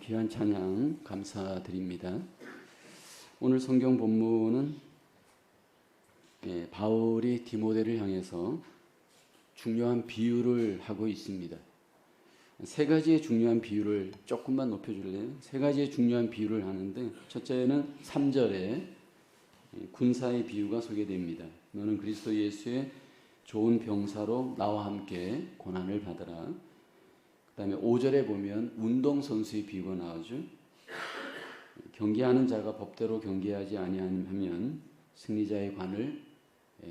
귀한 찬양 감사드립니다. 오늘 성경 본문은 바울이 디모데를 향해서 중요한 비유를 하고 있습니다. 세 가지의 중요한 비유를 조금만 높여줄래요? 세 가지의 중요한 비유를 하는데, 첫째는 3절에 군사의 비유가 소개됩니다. 너는 그리스도 예수의 좋은 병사로 나와 함께 고난을 받으라. 그 다음에 5절에 보면 운동선수의 비유가 나오죠. 경기하는 자가 법대로 경기하지 아니하면 승리자의 관을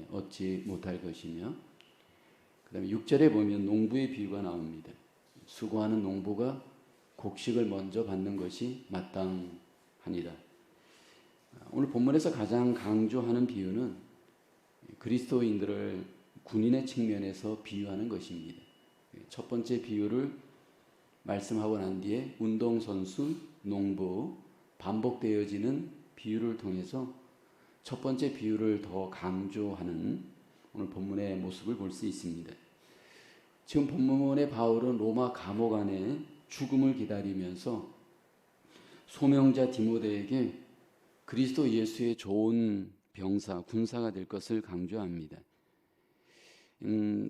얻지 못할 것이며, 그 다음에 6절에 보면 농부의 비유가 나옵니다. 수고하는 농부가 곡식을 먼저 받는 것이 마땅하니라. 오늘 본문에서 가장 강조하는 비유는 그리스도인들을 군인의 측면에서 비유하는 것입니다. 첫 번째 비유를 말씀하고 난 뒤에 운동선수, 농부, 반복되어지는 비유를 통해서 첫 번째 비유를 더 강조하는 오늘 본문의 모습을 볼 수 있습니다. 지금 본문의 바울은 로마 감옥 안에 죽음을 기다리면서 소명자 디모데에게 그리스도 예수의 좋은 병사, 군사가 될 것을 강조합니다.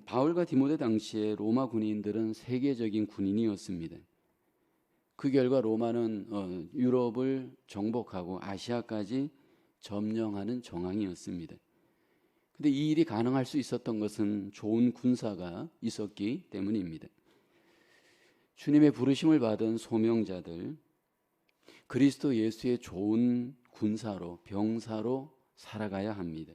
바울과 디모데 당시에 로마 군인들은 세계적인 군인이었습니다. 그 결과 로마는 유럽을 정복하고 아시아까지 점령하는 정황이었습니다. 근데 이 일이 가능할 수 있었던 것은 좋은 군사가 있었기 때문입니다. 주님의 부르심을 받은 소명자들, 그리스도 예수의 좋은 군사로, 병사로 살아가야 합니다.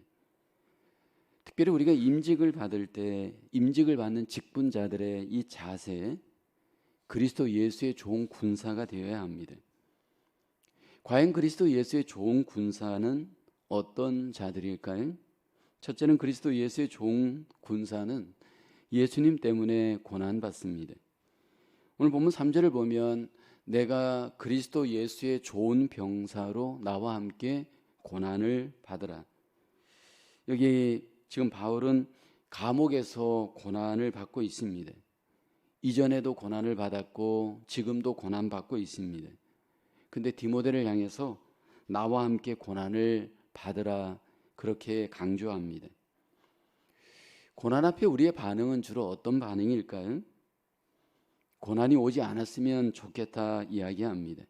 특별히 우리가 임직을 받을 때 임직을 받는 직분자들의 이 자세, 그리스도 예수의 좋은 군사가 되어야 합니다. 과연 그리스도 예수의 좋은 군사는 어떤 자들일까요? 첫째는 그리스도 예수의 좋은 군사는 예수님 때문에 고난받습니다. 오늘 본문 3절을 보면 내가 그리스도 예수의 좋은 병사로 나와 함께 고난을 받으라. 여기 지금 바울은 감옥에서 고난을 받고 있습니다. 이전에도 고난을 받았고 지금도 고난받고 있습니다. 근데 디모데를 향해서 나와 함께 고난을 받으라 그렇게 강조합니다. 고난 앞에 우리의 반응은 주로 어떤 반응일까요? 고난이 오지 않았으면 좋겠다 이야기합니다.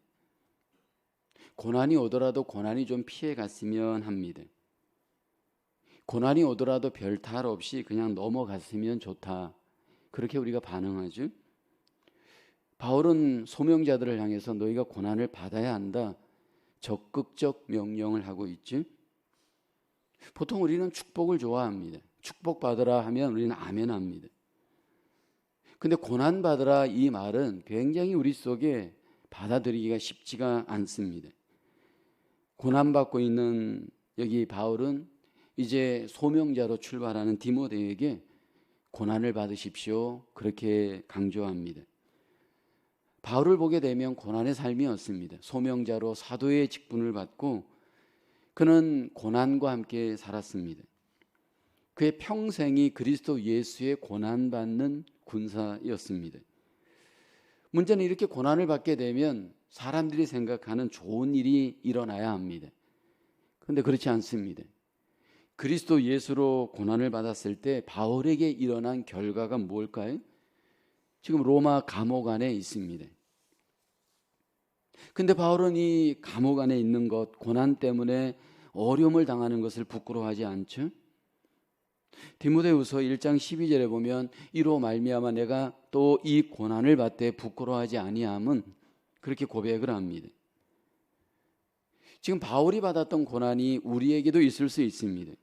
고난이 오더라도 고난이 좀 피해 갔으면 합니다. 고난이 오더라도 별 탈 없이 그냥 넘어갔으면 좋다. 그렇게 우리가 반응하죠. 바울은 소명자들을 향해서 너희가 고난을 받아야 한다. 적극적 명령을 하고 있죠. 보통 우리는 축복을 좋아합니다. 축복받으라 하면 우리는 아멘 합니다. 근데 고난받으라 이 말은 굉장히 우리 속에 받아들이기가 쉽지가 않습니다. 고난받고 있는 여기 바울은 이제 소명자로 출발하는 디모데에게 고난을 받으십시오. 그렇게 강조합니다. 바울을 보게 되면 고난의 삶이었습니다. 소명자로 사도의 직분을 받고 그는 고난과 함께 살았습니다. 그의 평생이 그리스도 예수의 고난받는 군사였습니다. 문제는 이렇게 고난을 받게 되면 사람들이 생각하는 좋은 일이 일어나야 합니다. 그런데 그렇지 않습니다. 그리스도 예수로 고난을 받았을 때 바울에게 일어난 결과가 뭘까요? 지금 로마 감옥 안에 있습니다. 근데 바울은 이 감옥 안에 있는 것, 고난 때문에 어려움을 당하는 것을 부끄러워하지 않죠? 디모데후서 1장 12절에 보면 이로 말미암아 내가 또 이 고난을 받되 부끄러워하지 아니함은 그렇게 고백을 합니다. 지금 바울이 받았던 고난이 우리에게도 있을 수 있습니다.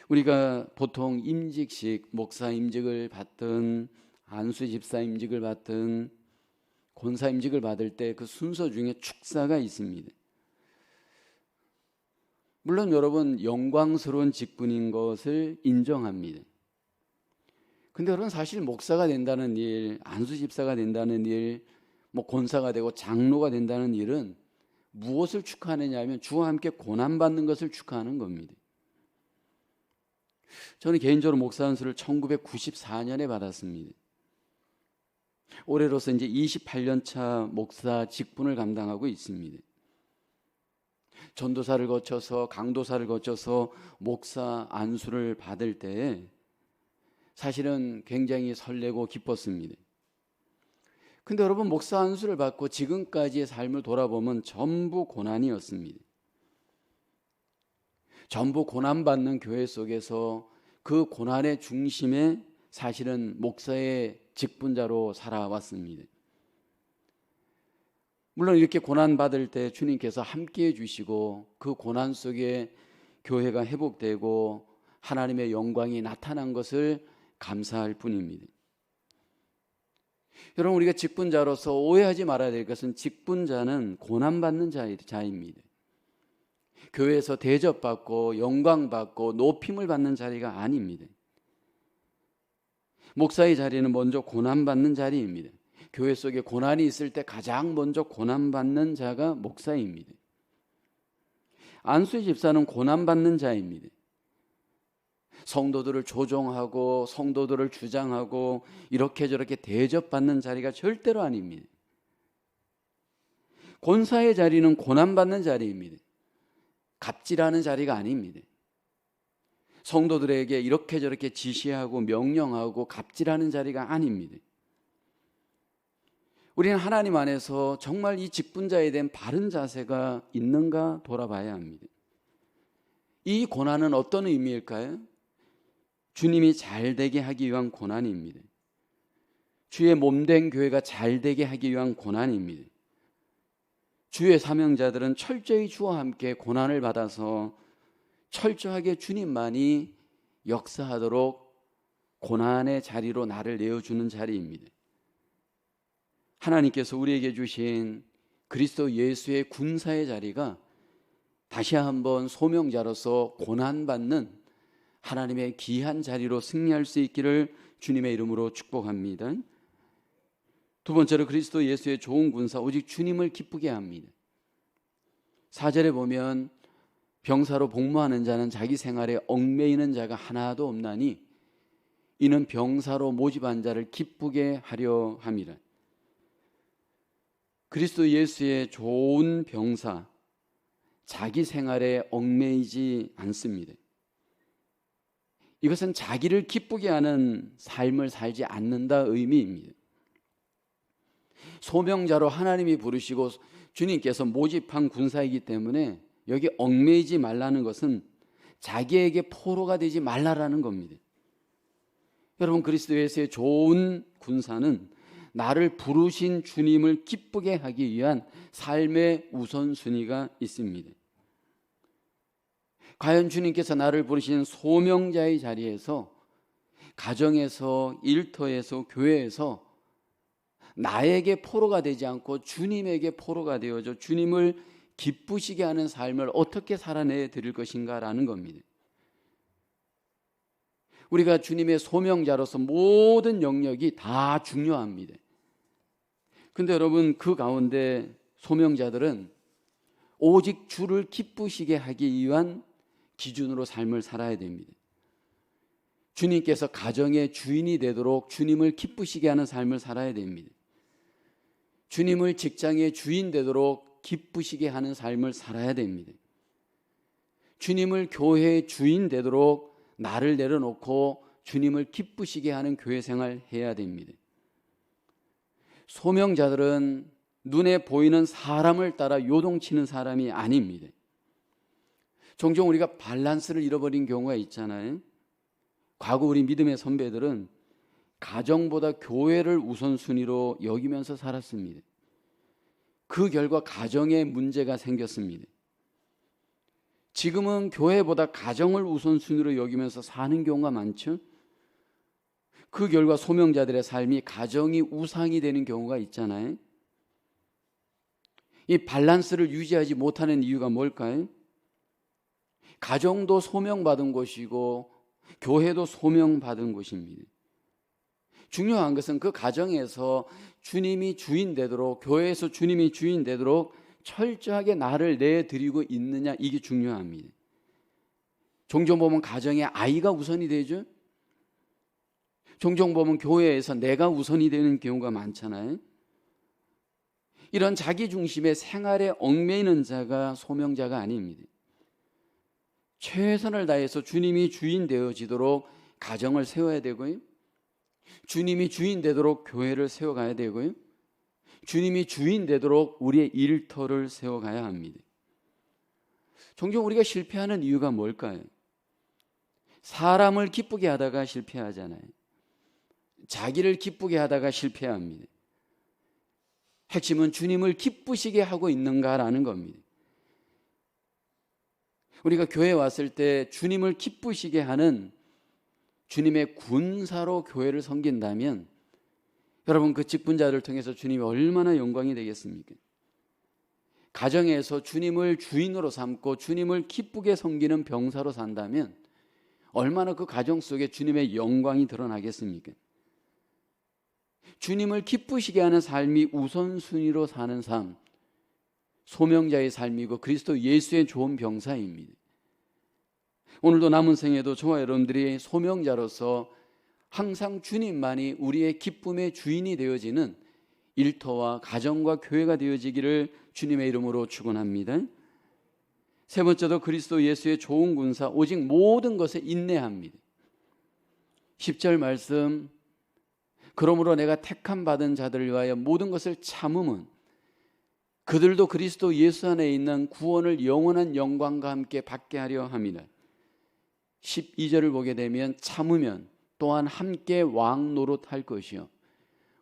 우리가 보통 임직식, 목사 임직을 받든 안수 집사 임직을 받든 권사 임직을 받을 때 그 순서 중에 축사가 있습니다. 물론 여러분 영광스러운 직분인 것을 인정합니다. 근데 여러분 사실 목사가 된다는 일, 안수 집사가 된다는 일, 권사가 되고 장로가 된다는 일은 무엇을 축하하느냐 하면 주와 함께 고난받는 것을 축하하는 겁니다. 저는 개인적으로 목사 안수를 1994년에 받았습니다. 올해로서 이제 28년 차 목사 직분을 감당하고 있습니다. 전도사를 거쳐서 강도사를 거쳐서 목사 안수를 받을 때에 사실은 굉장히 설레고 기뻤습니다. 근데 여러분, 목사 안수를 받고 지금까지의 삶을 돌아보면 전부 고난이었습니다. 전부 고난받는 교회 속에서 그 고난의 중심에 사실은 목사의 직분자로 살아왔습니다. 물론 이렇게 고난받을 때 주님께서 함께해 주시고 그 고난 속에 교회가 회복되고 하나님의 영광이 나타난 것을 감사할 뿐입니다. 여러분, 우리가 직분자로서 오해하지 말아야 될 것은 직분자는 고난받는 자입니다. 교회에서 대접받고 영광받고 높임을 받는 자리가 아닙니다. 목사의 자리는 먼저 고난받는 자리입니다. 교회 속에 고난이 있을 때 가장 먼저 고난받는 자가 목사입니다. 안수의 집사는 고난받는 자입니다. 성도들을 조종하고 성도들을 주장하고 이렇게 저렇게 대접받는 자리가 절대로 아닙니다. 권사의 자리는 고난받는 자리입니다. 갑질하는 자리가 아닙니다. 성도들에게 이렇게 저렇게 지시하고 명령하고 갑질하는 자리가 아닙니다. 우리는 하나님 안에서 정말 이 직분자에 대한 바른 자세가 있는가 돌아봐야 합니다. 이 고난은 어떤 의미일까요? 주님이 잘되게 하기 위한 고난입니다. 주의 몸된 교회가 잘되게 하기 위한 고난입니다. 주의 사명자들은 철저히 주와 함께 고난을 받아서 철저하게 주님만이 역사하도록 고난의 자리로 나를 내어주는 자리입니다. 하나님께서 우리에게 주신 그리스도 예수의 군사의 자리가 다시 한번 소명자로서 고난받는 하나님의 귀한 자리로 승리할 수 있기를 주님의 이름으로 축복합니다. 두 번째로 그리스도 예수의 좋은 군사, 오직 주님을 기쁘게 합니다. 4절에 보면 병사로 복무하는 자는 자기 생활에 얽매이는 자가 하나도 없나니 이는 병사로 모집한 자를 기쁘게 하려 함이라. 그리스도 예수의 좋은 병사, 자기 생활에 얽매이지 않습니다. 이것은 자기를 기쁘게 하는 삶을 살지 않는다 의미입니다. 소명자로 하나님이 부르시고 주님께서 모집한 군사이기 때문에 여기 얽매이지 말라는 것은 자기에게 포로가 되지 말라라는 겁니다. 여러분, 그리스도 예수의 좋은 군사는 나를 부르신 주님을 기쁘게 하기 위한 삶의 우선순위가 있습니다. 과연 주님께서 나를 부르신 소명자의 자리에서, 가정에서, 일터에서, 교회에서 나에게 포로가 되지 않고 주님에게 포로가 되어져 주님을 기쁘시게 하는 삶을 어떻게 살아내 드릴 것인가라는 겁니다. 우리가 주님의 소명자로서 모든 영역이 다 중요합니다. 근데 여러분, 그 가운데 소명자들은 오직 주를 기쁘시게 하기 위한 기준으로 삶을 살아야 됩니다. 주님께서 가정의 주인이 되도록 주님을 기쁘시게 하는 삶을 살아야 됩니다. 주님을 직장의 주인 되도록 기쁘시게 하는 삶을 살아야 됩니다. 주님을 교회의 주인 되도록 나를 내려놓고 주님을 기쁘시게 하는 교회 생활 해야 됩니다. 소명자들은 눈에 보이는 사람을 따라 요동치는 사람이 아닙니다. 종종 우리가 밸런스를 잃어버린 경우가 있잖아요. 과거 우리 믿음의 선배들은 가정보다 교회를 우선순위로 여기면서 살았습니다. 그 결과 가정에 문제가 생겼습니다. 지금은 교회보다 가정을 우선순위로 여기면서 사는 경우가 많죠. 그 결과 소명자들의 삶이 가정이 우상이 되는 경우가 있잖아요. 이 밸런스를 유지하지 못하는 이유가 뭘까요? 가정도 소명받은 곳이고 교회도 소명받은 곳입니다. 중요한 것은 그 가정에서 주님이 주인 되도록, 교회에서 주님이 주인 되도록 철저하게 나를 내드리고 있느냐, 이게 중요합니다. 종종 보면 가정에 아이가 우선이 되죠. 종종 보면 교회에서 내가 우선이 되는 경우가 많잖아요. 이런 자기 중심의 생활에 얽매이는 자가 소명자가 아닙니다. 최선을 다해서 주님이 주인 되어지도록 가정을 세워야 되고요. 주님이 주인 되도록 교회를 세워가야 되고요. 주님이 주인 되도록 우리의 일터를 세워가야 합니다. 종종 우리가 실패하는 이유가 뭘까요? 사람을 기쁘게 하다가 실패하잖아요. 자기를 기쁘게 하다가 실패합니다. 핵심은 주님을 기쁘시게 하고 있는가라는 겁니다. 우리가 교회에 왔을 때 주님을 기쁘시게 하는 주님의 군사로 교회를 섬긴다면 여러분, 그 직분자를 통해서 주님이 얼마나 영광이 되겠습니까? 가정에서 주님을 주인으로 삼고 주님을 기쁘게 섬기는 병사로 산다면 얼마나 그 가정 속에 주님의 영광이 드러나겠습니까? 주님을 기쁘시게 하는 삶이 우선순위로 사는 삶, 소명자의 삶이고 그리스도 예수의 좋은 병사입니다. 오늘도 남은 생에도 저와 여러분들이 소명자로서 항상 주님만이 우리의 기쁨의 주인이 되어지는 일터와 가정과 교회가 되어지기를 주님의 이름으로 축원합니다. 세 번째도 그리스도 예수의 좋은 군사, 오직 모든 것에 인내합니다. 10절 말씀, 그러므로 내가 택함 받은 자들을 위하여 모든 것을 참음은 그들도 그리스도 예수 안에 있는 구원을 영원한 영광과 함께 받게 하려 함이라. 12절을 보게 되면 참으면 또한 함께 왕 노릇할 것이요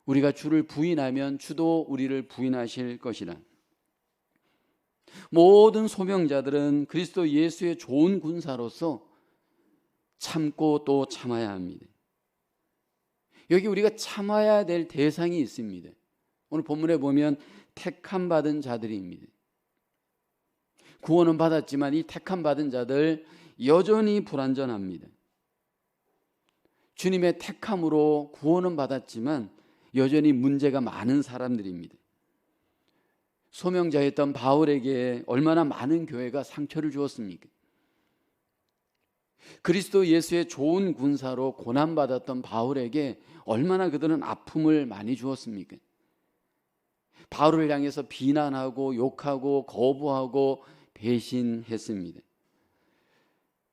우리가 주를 부인하면 주도 우리를 부인하실 것이라. 모든 소명자들은 그리스도 예수의 좋은 군사로서 참고 또 참아야 합니다. 여기 우리가 참아야 될 대상이 있습니다. 오늘 본문에 보면 택함 받은 자들입니다. 구원은 받았지만 이 택함 받은 자들 여전히 불완전합니다. 주님의 택함으로 구원은 받았지만 여전히 문제가 많은 사람들입니다. 소명자였던 바울에게 얼마나 많은 교회가 상처를 주었습니까? 그리스도 예수의 좋은 군사로 고난받았던 바울에게 얼마나 그들은 아픔을 많이 주었습니까? 바울을 향해서 비난하고 욕하고 거부하고 배신했습니다.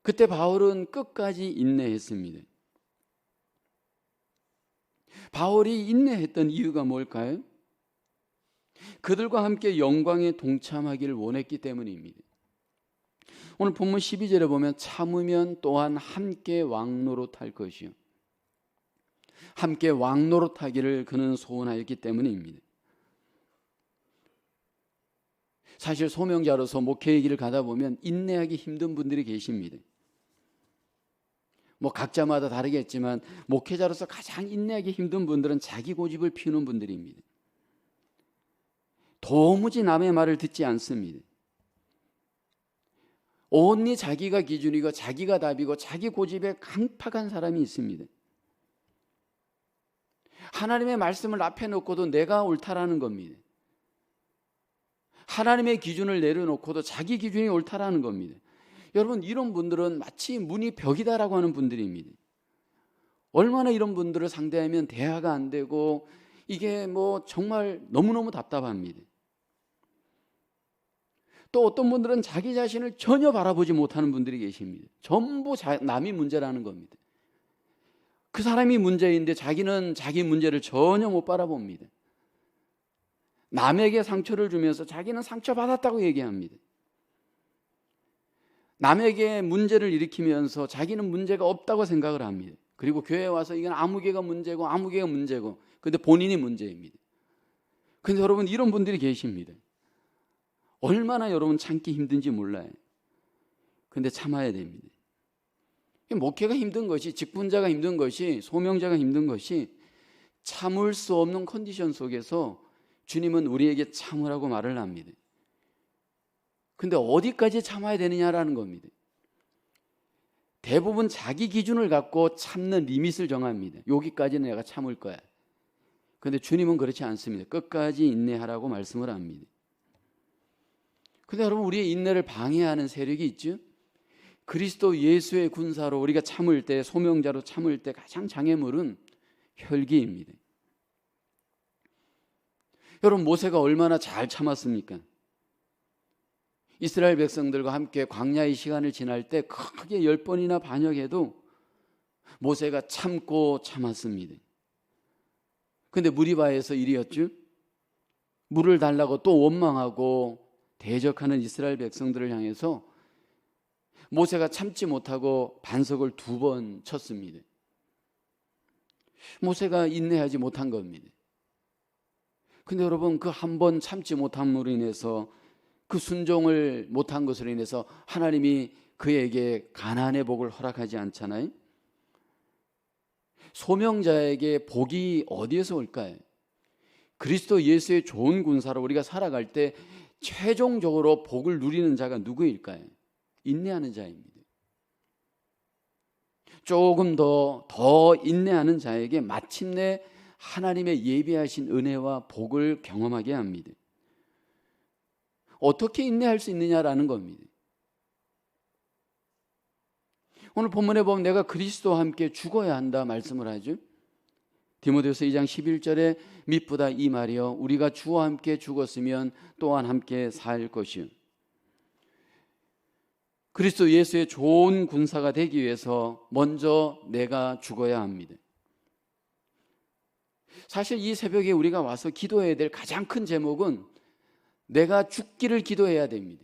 그때 바울은 끝까지 인내했습니다. 바울이 인내했던 이유가 뭘까요? 그들과 함께 영광에 동참하기를 원했기 때문입니다. 오늘 본문 12절에 보면 참으면 또한 함께 왕노릇할 것이요 함께 왕노릇하기를 그는 소원하였기 때문입니다. 사실 소명자로서 목회의 길을 가다 보면 인내하기 힘든 분들이 계십니다. 각자마다 다르겠지만 목회자로서 가장 인내하기 힘든 분들은 자기 고집을 피우는 분들입니다. 도무지 남의 말을 듣지 않습니다. 온리 자기가 기준이고 자기가 답이고 자기 고집에 강팍한 사람이 있습니다. 하나님의 말씀을 앞에 놓고도 내가 옳다라는 겁니다. 하나님의 기준을 내려놓고도 자기 기준이 옳다라는 겁니다. 여러분, 이런 분들은 마치 문이 벽이다라고 하는 분들입니다. 얼마나 이런 분들을 상대하면 대화가 안 되고 이게 정말 너무너무 답답합니다. 또 어떤 분들은 자기 자신을 전혀 바라보지 못하는 분들이 계십니다. 전부 남이 문제라는 겁니다. 그 사람이 문제인데 자기는 자기 문제를 전혀 못 바라봅니다. 남에게 상처를 주면서 자기는 상처받았다고 얘기합니다. 남에게 문제를 일으키면서 자기는 문제가 없다고 생각을 합니다. 그리고 교회에 와서 이건 아무개가 문제고 아무개가 문제고, 근데 본인이 문제입니다. 근데 여러분, 이런 분들이 계십니다. 얼마나 여러분 참기 힘든지 몰라요. 근데 참아야 됩니다. 목회가 힘든 것이, 직분자가 힘든 것이, 소명자가 힘든 것이 참을 수 없는 컨디션 속에서 주님은 우리에게 참으라고 말을 합니다. 근데 어디까지 참아야 되느냐라는 겁니다. 대부분 자기 기준을 갖고 참는 리밋을 정합니다. 여기까지는 내가 참을 거야. 근데 주님은 그렇지 않습니다. 끝까지 인내하라고 말씀을 합니다. 근데 여러분, 우리의 인내를 방해하는 세력이 있죠. 그리스도 예수의 군사로 우리가 참을 때, 소명자로 참을 때 가장 장애물은 혈기입니다. 여러분, 모세가 얼마나 잘 참았습니까? 이스라엘 백성들과 함께 광야의 시간을 지날 때 크게 10번이나 반역해도 모세가 참고 참았습니다. 근데 무리바에서 일이었죠. 물을 달라고 또 원망하고 대적하는 이스라엘 백성들을 향해서 모세가 참지 못하고 반석을 2번 쳤습니다. 모세가 인내하지 못한 겁니다. 근데 여러분, 그 한 번 참지 못함으로 인해서, 그 순종을 못한 것으로 인해서 하나님이 그에게 가나안의 복을 허락하지 않잖아요. 소명자에게 복이 어디에서 올까요? 그리스도 예수의 좋은 군사로 우리가 살아갈 때 최종적으로 복을 누리는 자가 누구일까요? 인내하는 자입니다. 조금 더 인내하는 자에게 마침내 하나님의 예비하신 은혜와 복을 경험하게 합니다. 어떻게 인내할 수 있느냐라는 겁니다. 오늘 본문에 보면 내가 그리스도와 함께 죽어야 한다 말씀을 하죠. 디모데후서 2장 11절에 mit보다 이 말이여 우리가 주와 함께 죽었으면 또한 함께 살 것이요. 그리스도 예수의 좋은 군사가 되기 위해서 먼저 내가 죽어야 합니다. 사실 이 새벽에 우리가 와서 기도해야 될 가장 큰 제목은 내가 죽기를 기도해야 됩니다.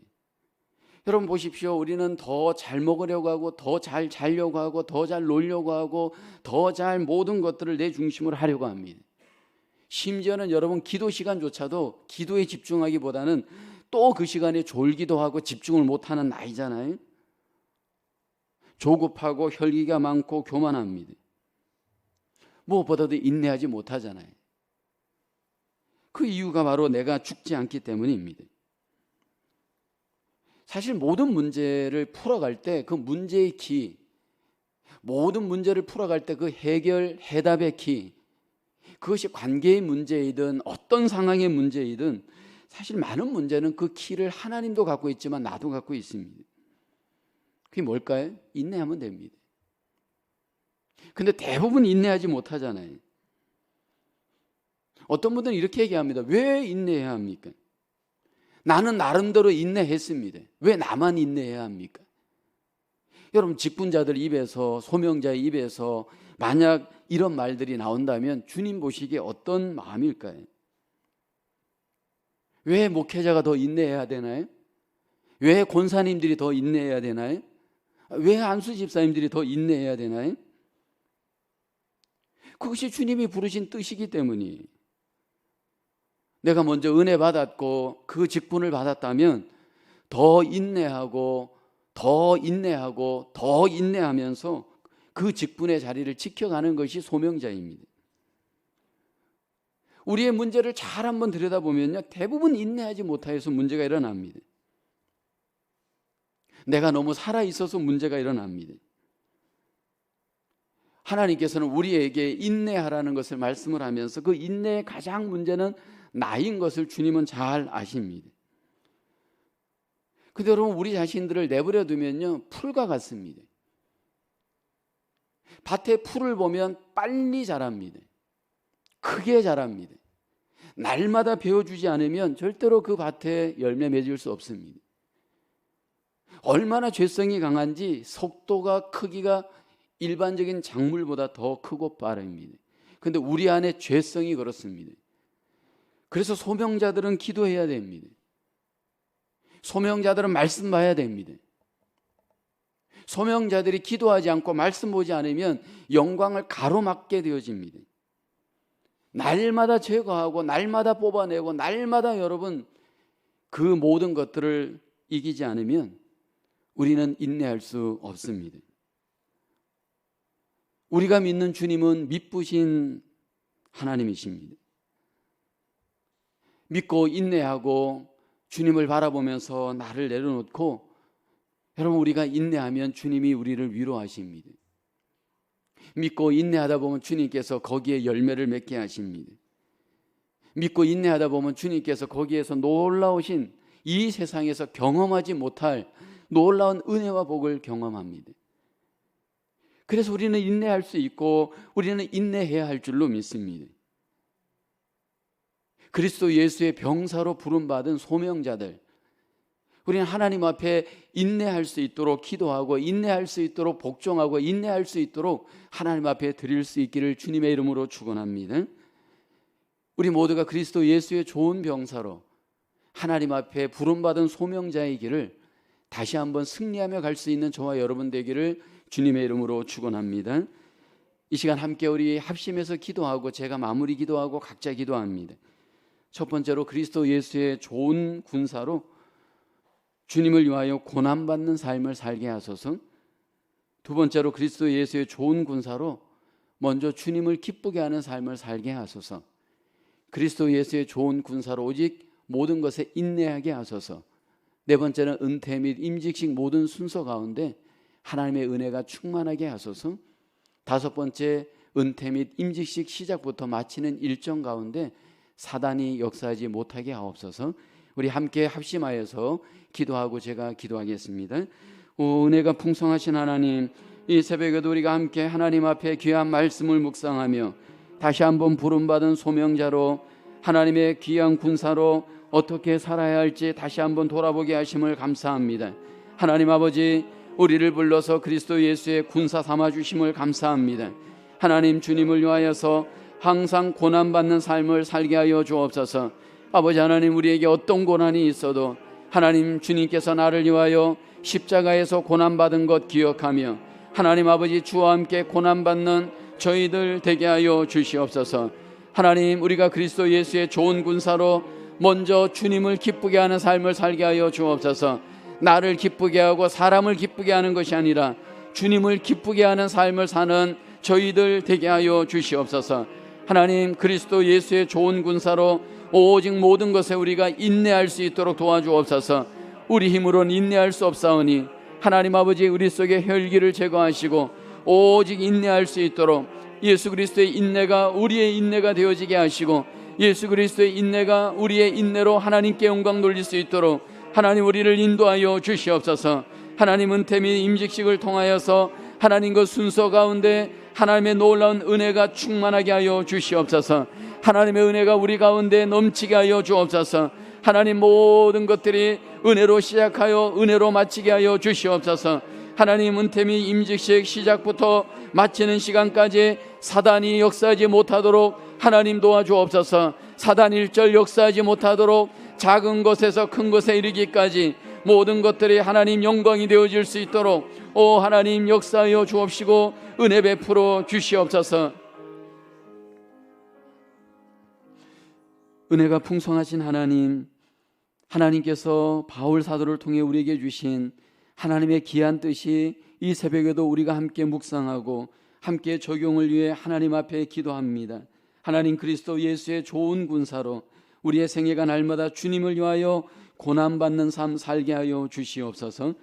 여러분 보십시오. 우리는 더 잘 먹으려고 하고 더 잘 자려고 하고 더 잘 놀려고 하고 더 잘 모든 것들을 내 중심으로 하려고 합니다. 심지어는 여러분 기도 시간조차도 기도에 집중하기보다는 또 그 시간에 졸기도 하고 집중을 못하는 나이잖아요. 조급하고 혈기가 많고 교만합니다. 무엇보다도 인내하지 못하잖아요. 그 이유가 바로 내가 죽지 않기 때문입니다. 사실 모든 문제를 풀어갈 때 그 문제의 키, 모든 문제를 풀어갈 때 그 해답의 키, 그것이 관계의 문제이든 어떤 상황의 문제이든 사실 많은 문제는 그 키를 하나님도 갖고 있지만 나도 갖고 있습니다. 그게 뭘까요? 인내하면 됩니다. 근데 대부분 인내하지 못하잖아요. 어떤 분들은 이렇게 얘기합니다. 왜 인내해야 합니까? 나는 나름대로 인내했습니다. 왜 나만 인내해야 합니까? 여러분 직분자들 입에서, 소명자의 입에서 만약 이런 말들이 나온다면 주님 보시기에 어떤 마음일까요? 왜 목회자가 더 인내해야 되나요? 왜 권사님들이 더 인내해야 되나요? 왜 안수 집사님들이 더 인내해야 되나요? 그것이 주님이 부르신 뜻이기 때문이. 내가 먼저 은혜 받았고 그 직분을 받았다면 더 인내하고 더 인내하고 더 인내하면서 그 직분의 자리를 지켜가는 것이 소명자입니다. 우리의 문제를 잘 한번 들여다보면요, 대부분 인내하지 못해서 문제가 일어납니다. 내가 너무 살아있어서 문제가 일어납니다. 하나님께서는 우리에게 인내하라는 것을 말씀을 하면서 그 인내의 가장 문제는 나인 것을 주님은 잘 아십니다. 근데 여러분 우리 자신들을 내버려 두면요 풀과 같습니다. 밭에 풀을 보면 빨리 자랍니다. 크게 자랍니다. 날마다 베어주지 않으면 절대로 그 밭에 열매 맺을 수 없습니다. 얼마나 죄성이 강한지 속도가 크기가 일반적인 작물보다 더 크고 빠릅니다. 그런데 우리 안에 죄성이 그렇습니다. 그래서 소명자들은 기도해야 됩니다. 소명자들은 말씀 봐야 됩니다. 소명자들이 기도하지 않고 말씀 보지 않으면 영광을 가로막게 되어집니다. 날마다 제거하고 날마다 뽑아내고 날마다 여러분 그 모든 것들을 이기지 않으면 우리는 인내할 수 없습니다. 우리가 믿는 주님은 미쁘신 하나님이십니다. 믿고 인내하고 주님을 바라보면서 나를 내려놓고 여러분 우리가 인내하면 주님이 우리를 위로하십니다. 믿고 인내하다 보면 주님께서 거기에 열매를 맺게 하십니다. 믿고 인내하다 보면 주님께서 거기에서 놀라우신 이 세상에서 경험하지 못할 놀라운 은혜와 복을 경험합니다. 그래서 우리는 인내할 수 있고 우리는 인내해야 할 줄로 믿습니다. 그리스도 예수의 병사로 부름받은 소명자들, 우리는 하나님 앞에 인내할 수 있도록 기도하고 인내할 수 있도록 복종하고 인내할 수 있도록 하나님 앞에 드릴 수 있기를 주님의 이름으로 축원합니다. 우리 모두가 그리스도 예수의 좋은 병사로 하나님 앞에 부름받은 소명자의 길을 다시 한번 승리하며 갈 수 있는 저와 여러분 되기를 주님의 이름으로 축원합니다. 이 시간 함께 우리 합심해서 기도하고 제가 마무리 기도하고 각자 기도합니다. 첫 번째로 그리스도 예수의 좋은 군사로 주님을 위하여 고난받는 삶을 살게 하소서. 두 번째로 그리스도 예수의 좋은 군사로 먼저 주님을 기쁘게 하는 삶을 살게 하소서. 그리스도 예수의 좋은 군사로 오직 모든 것에 인내하게 하소서. 네 번째는 은퇴 및 임직식 모든 순서 가운데 하나님의 은혜가 충만하게 하소서. 다섯 번째, 은퇴 및 임직식 시작부터 마치는 일정 가운데 사단이 역사하지 못하게 하옵소서. 우리 함께 합심하여서 기도하고 제가 기도하겠습니다. 은혜가 풍성하신 하나님, 이 새벽에도 우리가 함께 하나님 앞에 귀한 말씀을 묵상하며 다시 한번 부름받은 소명자로 하나님의 귀한 군사로 어떻게 살아야 할지 다시 한번 돌아보게 하심을 감사합니다. 하나님 아버지, 우리를 불러서 그리스도 예수의 군사 삼아주심을 감사합니다. 하나님, 주님을 위하여서 항상 고난받는 삶을 살게 하여 주옵소서. 아버지 하나님, 우리에게 어떤 고난이 있어도 하나님, 주님께서 나를 위하여 십자가에서 고난받은 것 기억하며 하나님 아버지, 주와 함께 고난받는 저희들 되게 하여 주시옵소서. 하나님, 우리가 그리스도 예수의 좋은 군사로 먼저 주님을 기쁘게 하는 삶을 살게 하여 주옵소서. 나를 기쁘게 하고 사람을 기쁘게 하는 것이 아니라 주님을 기쁘게 하는 삶을 사는 저희들 되게 하여 주시옵소서. 하나님, 그리스도 예수의 좋은 군사로 오직 모든 것에 우리가 인내할 수 있도록 도와주옵소서. 우리 힘으로는 인내할 수 없사오니 하나님 아버지, 우리 속에 혈기를 제거하시고 오직 인내할 수 있도록 예수 그리스도의 인내가 우리의 인내가 되어지게 하시고 예수 그리스도의 인내가 우리의 인내로 하나님께 영광 돌릴 수 있도록 하나님, 우리를 인도하여 주시옵소서. 하나님, 은퇴 및 임직식을 통하여서 하나님 그 순서 가운데 하나님의 놀라운 은혜가 충만하게 하여 주시옵소서. 하나님의 은혜가 우리 가운데 넘치게 하여 주옵소서. 하나님, 모든 것들이 은혜로 시작하여 은혜로 마치게 하여 주시옵소서. 하나님, 은퇴 및 임직식 시작부터 마치는 시간까지 사단이 역사하지 못하도록 하나님 도와주옵소서. 사단 일절 역사하지 못하도록 작은 것에서 큰 것에 이르기까지 모든 것들이 하나님 영광이 되어질 수 있도록 하나님 역사하여 주옵시고 은혜 베풀어 주시옵소서. 은혜가 풍성하신 하나님, 하나님께서 바울 사도를 통해 우리에게 주신 하나님의 귀한 뜻이 이 새벽에도 우리가 함께 묵상하고 함께 적용을 위해 하나님 앞에 기도합니다. 하나님, 그리스도 예수의 좋은 군사로 우리의 생애가 날마다 주님을 위하여 고난받는 삶 살게 하여 주시옵소서.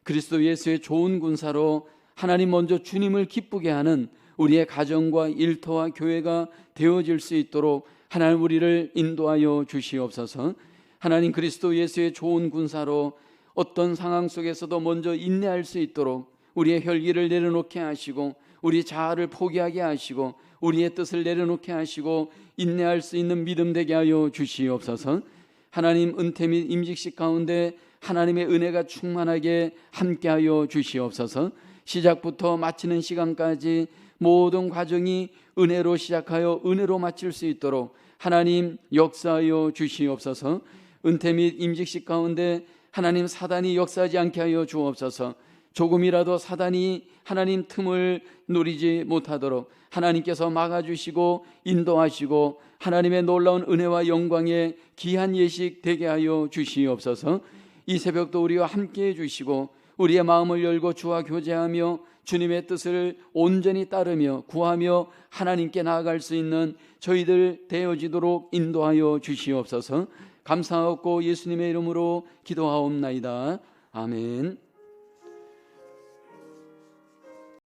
그리스도 예수의 좋은 군사로 하나님, 먼저 주님을 기쁘게 하는 우리의 가정과 일터와 교회가 되어질 수 있도록 하나님, 우리를 인도하여 주시옵소서. 하나님, 그리스도 예수의 좋은 군사로 어떤 상황 속에서도 먼저 인내할 수 있도록 우리의 혈기를 내려놓게 하시고 우리 자아를 포기하게 하시고 우리의 뜻을 내려놓게 하시고 인내할 수 있는 믿음 되게 하여 주시옵소서. 하나님, 은퇴 및 임직식 가운데 하나님의 은혜가 충만하게 함께하여 주시옵소서. 시작부터 마치는 시간까지 모든 과정이 은혜로 시작하여 은혜로 마칠 수 있도록 하나님 역사하여 주시옵소서. 은퇴 및 임직식 가운데 하나님, 사단이 역사하지 않게 하여 주옵소서. 조금이라도 사단이 하나님 틈을 누리지 못하도록 하나님께서 막아주시고 인도하시고 하나님의 놀라운 은혜와 영광의 귀한 예식 되게 하여 주시옵소서. 이 새벽도 우리와 함께해 주시고 우리의 마음을 열고 주와 교제하며 주님의 뜻을 온전히 따르며 구하며 하나님께 나아갈 수 있는 저희들 되어지도록 인도하여 주시옵소서. 감사하고 예수님의 이름으로 기도하옵나이다. 아멘.